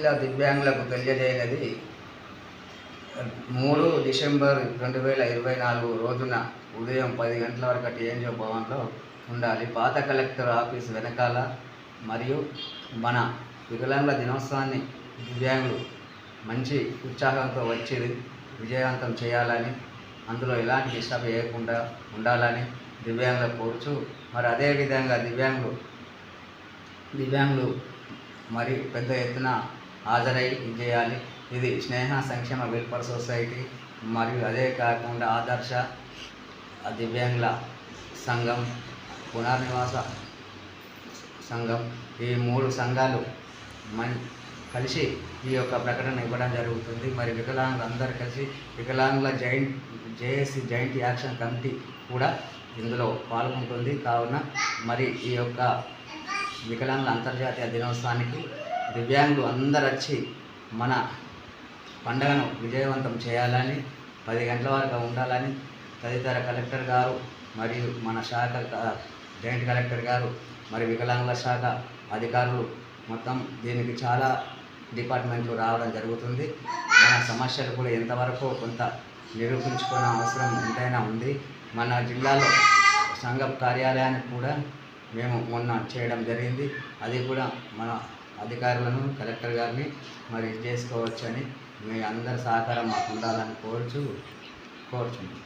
జిల్లా దివ్యాంగులకు తెలియజేయనది 3 డిసెంబర్ 2024 రోజున ఉదయం 10 గంటల వరకు టీఎన్జిఓ భవన్లో ఉండాలి. పాత కలెక్టర్ ఆఫీస్ వెనకాల. మరియు మన వికలాంగుల దినోత్సవాన్ని దివ్యాంగులు మంచి ఉత్సాహంతో వచ్చి విజయవంతం చేయాలని, అందులో ఎలాంటి డిస్టర్బ్ చేయకుండా ఉండాలని దివ్యాంగులకు కోరుచు, మరి అదేవిధంగా దివ్యాంగులు మరి పెద్ద ఎత్తున హాజరై చేయాలి. ఇది స్నేహ సంక్షేమ వెల్ఫేర్ సొసైటీ మరియు అదే కాకుండా ఆదర్శ దివ్యాంగుల సంఘం, పునర్నివాస సంఘం, ఈ 3 సంఘాలు కలిసి ఈ యొక్క ప్రకటన ఇవ్వడం జరుగుతుంది. మరి వికలాంగులు అందరూ కలిసి వికలాంగుల జేఏసీ జాయింట్ యాక్షన్ కమిటీ కూడా ఇందులో పాల్గొంటుంది. కావున మరి ఈ యొక్క వికలాంగుల అంతర్జాతీయ దినోత్సవానికి దివ్యాంగులు అందరూ వచ్చి మన పండుగను విజయవంతం చేయాలని, 10 గంటల వరకు ఉండాలని తదితర కలెక్టర్ గారు మరియు మన శాఖ జాయింట్ కలెక్టర్ గారు మరి వికలాంగుల శాఖ అధికారులు మొత్తం దీనికి చాలా డిపార్ట్మెంట్లు రావడం జరుగుతుంది. మన సమస్యలు కూడా ఎంతవరకు కొంత నిరూపించుకునే అవసరం ఎంతైనా ఉంది. మన జిల్లాలో సంఘం కార్యాలయానికి కూడా మేము మొన్న చేయడం జరిగింది. అది కూడా మన అధికారులను కలెక్టర్ గారిని మరి చేసుకోవచ్చని మీ అందరి సహకారం మాకు ఉండాలని కోరుచున్నాం.